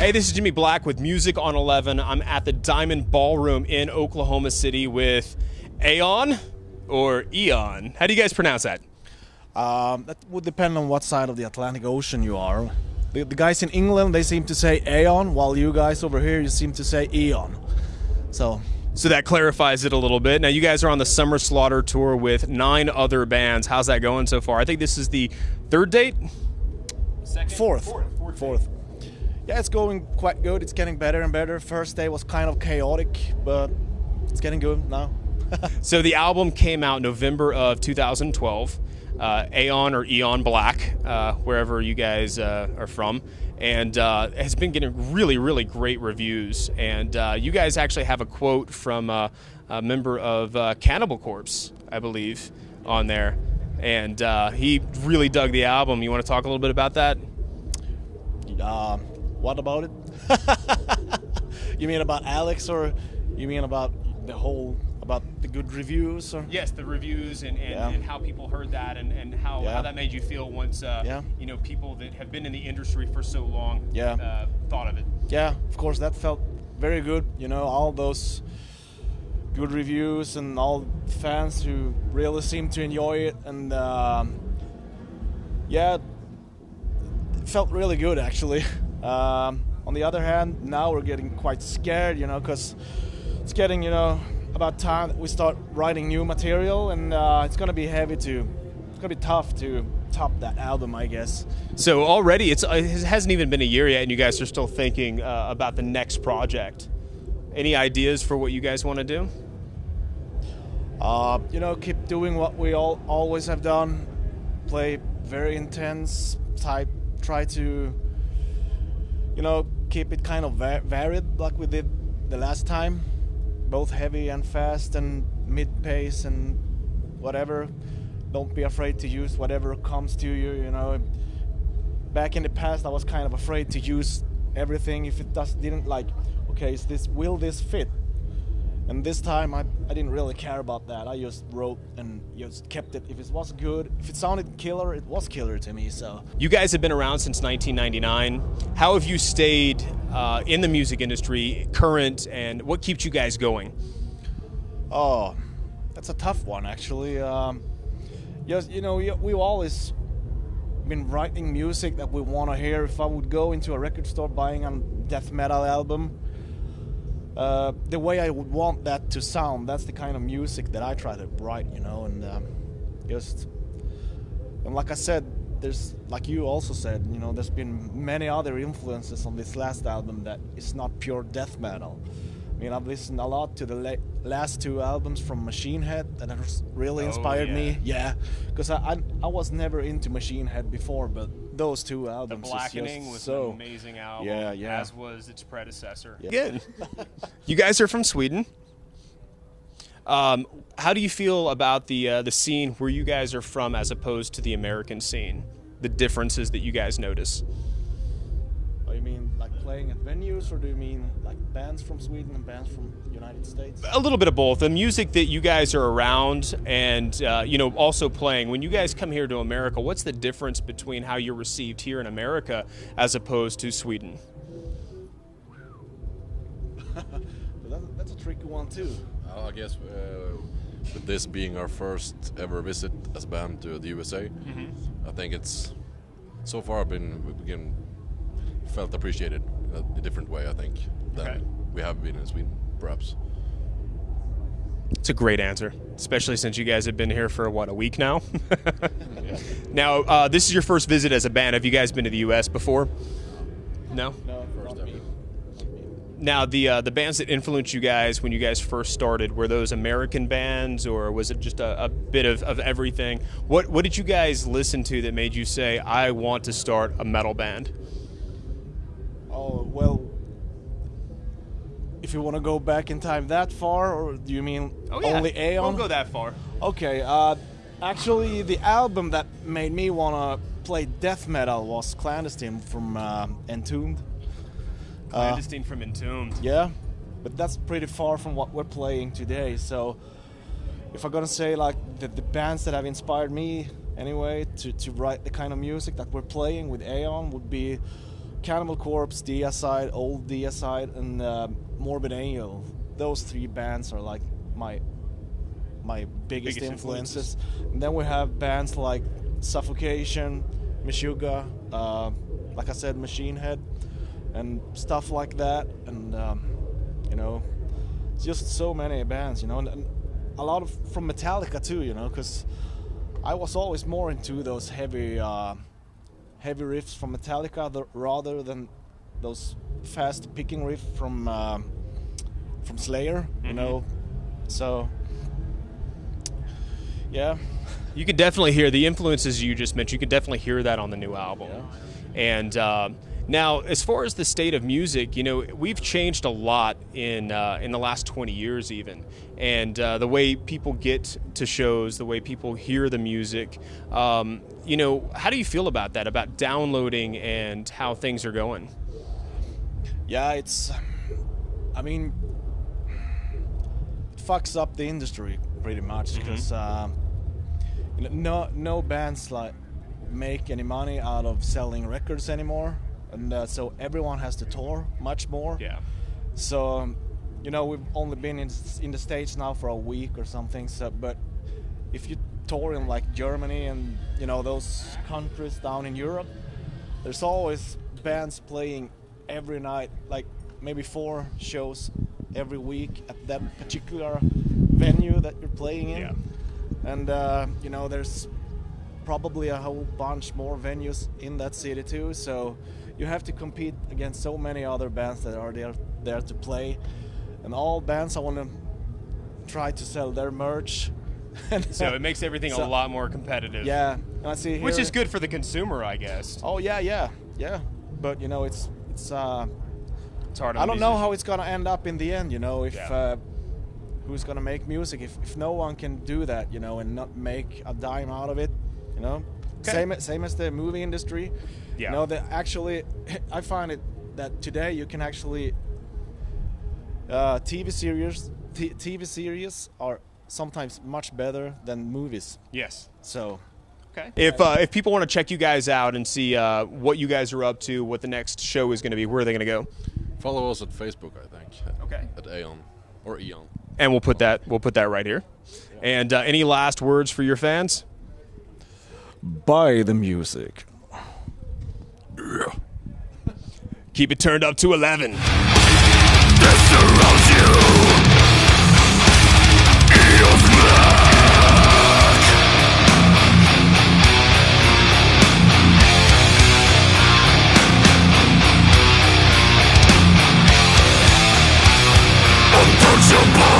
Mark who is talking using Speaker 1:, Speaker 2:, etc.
Speaker 1: Hey, this is Jimmy Black with Music on 11. I'm at the Diamond Ballroom in Oklahoma City with Aeon or Eon. How do you guys pronounce that?
Speaker 2: That would depend on what side of the Atlantic Ocean you are. The guys in England, they seem to say Aeon, while you guys over here, you seem to say Eon. So
Speaker 1: that clarifies it a little bit. Now, you guys are on the Summer Slaughter tour with 9 other bands. How's that going so far? I think this is the 3rd date?
Speaker 2: Fourth. Yeah, it's going quite good. It's getting better and better. First day was kind of chaotic, but it's getting good now.
Speaker 1: So the album came out November of 2012, Aeon or Eon Black, wherever you guys are from, and has been getting really, really great reviews. And you guys actually have a quote from a member of Cannibal Corpse, I believe, on there. And he really dug the album. You want to talk a little bit about that?
Speaker 2: What about it? You mean about Alex, or you mean about about the good reviews? Or?
Speaker 1: Yes, the reviews and how people heard that and how that made you feel once you know, people that have been in the industry for so long thought of it.
Speaker 2: Yeah, of course, that felt very good. You know, all those good reviews and all fans who really seemed to enjoy it, and it felt really good actually. On the other hand, now we're getting quite scared, you know, because it's getting, you know, about time that we start writing new material, and it's gonna be it's gonna be tough to top that album, I guess.
Speaker 1: So already it hasn't even been a year yet, and you guys are still thinking about the next project. Any ideas for what you guys want to do?
Speaker 2: You know, keep doing what we always have done. Play very intense type. Try to, you know, keep it kind of varied like we did the last time. Both heavy and fast and mid-pace and whatever. Don't be afraid to use whatever comes to you, you know. Back in the past, I was kind of afraid to use everything if it didn't, like, okay, will this fit? And this time I didn't really care about that. I just wrote and just kept it. If it was good, if it sounded killer, it was killer to me. So
Speaker 1: you guys have been around since 1999. How have you stayed in the music industry current, and what keeps you guys going?
Speaker 2: Oh, that's a tough one actually. Just, you know, we've always been writing music that we want to hear. If I would go into a record store buying a death metal album, the way I would want that to sound, that's the kind of music that I try to write, you know. And like I said, there's, like you also said, you know, there's been many other influences on this last album that is not pure death metal. I mean, I've listened a lot to the last 2 albums from Machine Head that has really inspired me. Yeah, because I was never into Machine Head before, but those 2 albums.
Speaker 1: The Blackening was an amazing album, as was its predecessor.
Speaker 2: Yeah.
Speaker 1: Good. You guys are from Sweden. How do you feel about the scene where you guys are from as opposed to the American scene? The differences that you guys notice?
Speaker 2: Oh, you mean like playing at venues, or do you mean like bands from Sweden and bands from the United States?
Speaker 1: A little bit of both. The music that you guys are around and, you know, also playing. When you guys come here to America, what's the difference between how you're received here in America as opposed to Sweden?
Speaker 2: That's a tricky one too.
Speaker 3: I guess with this being our first ever visit as a band to the USA, I think it's so far we've felt appreciated in a different way, I think, than we have been in Sweden, perhaps.
Speaker 1: It's a great answer, especially since you guys have been here for, what, a week now? Now, this is your first visit as a band. Have you guys been to the U.S. before? No?
Speaker 2: No, first ever.
Speaker 1: Now, the bands that influenced you guys when you guys first started, were those American bands, or was it just a bit of everything? What did you guys listen to that made you say, I want to start a metal band?
Speaker 2: Oh, well, if you want to go back in time that far, or do you mean only Aeon?
Speaker 1: Don't go that far.
Speaker 2: Okay, actually the album that made me want to play death metal was Clandestine from Entombed.
Speaker 1: Clandestine from Entombed.
Speaker 2: Yeah, but that's pretty far from what we're playing today. So if I'm gonna say like the bands that have inspired me anyway to write the kind of music that we're playing with Aeon would be Cannibal Corpse, Deicide, Old Deicide, and Morbid Angel. Those 3 bands are like my biggest influences. And then we have bands like Suffocation, Meshuggah, like I said, Machine Head, and stuff like that. And you know, it's just so many bands, you know, and a lot of from Metallica too, you know, because I was always more into those heavy riffs from Metallica rather than those fast picking riffs from Slayer, you know. So yeah,
Speaker 1: you could definitely hear the influences you just mentioned. You could definitely hear that on the new album.
Speaker 2: Yeah.
Speaker 1: And now, as far as the state of music, you know, we've changed a lot in the last 20 years even. And the way people get to shows, the way people hear the music, you know, how do you feel about that, about downloading and how things are going?
Speaker 2: Yeah, I mean, it fucks up the industry pretty much because you know, no bands like make any money out of selling records anymore, and so everyone has to tour much more.
Speaker 1: Yeah.
Speaker 2: So you know, we've only been in the States now for a week or something. So, but if you tour in like Germany and you know those countries down in Europe, there's always bands playing every night, like maybe 4 shows every week at that particular venue that you're playing in.
Speaker 1: Yeah.
Speaker 2: And you know, there's probably a whole bunch more venues in that city too. So you have to compete against so many other bands that are there to play, and all bands I want to try to sell their merch.
Speaker 1: So it makes everything a lot more competitive.
Speaker 2: Yeah, and I see here,
Speaker 1: which is good for the consumer, I guess.
Speaker 2: Oh yeah. But you know, it's
Speaker 1: hard.
Speaker 2: I don't know how it's gonna end up in the end. You know, if who's gonna make music if no one can do that, you know, and not make a dime out of it, you know. Okay. Same as the movie industry.
Speaker 1: Yeah.
Speaker 2: You know, actually, I find it that today you can actually TV series are sometimes much better than movies.
Speaker 1: Yes.
Speaker 2: So.
Speaker 1: Okay. If people want to check you guys out and see what you guys are up to, what the next show is going to be, where are they going to go?
Speaker 3: Follow us at Facebook, I think.
Speaker 1: Okay.
Speaker 3: At Aeon or Eon.
Speaker 1: And we'll put that right here. Yeah. And any last words for your fans?
Speaker 2: Buy the music.
Speaker 1: Keep it turned up to 11.
Speaker 4: This surrounds you. Eon's black. Untouchable.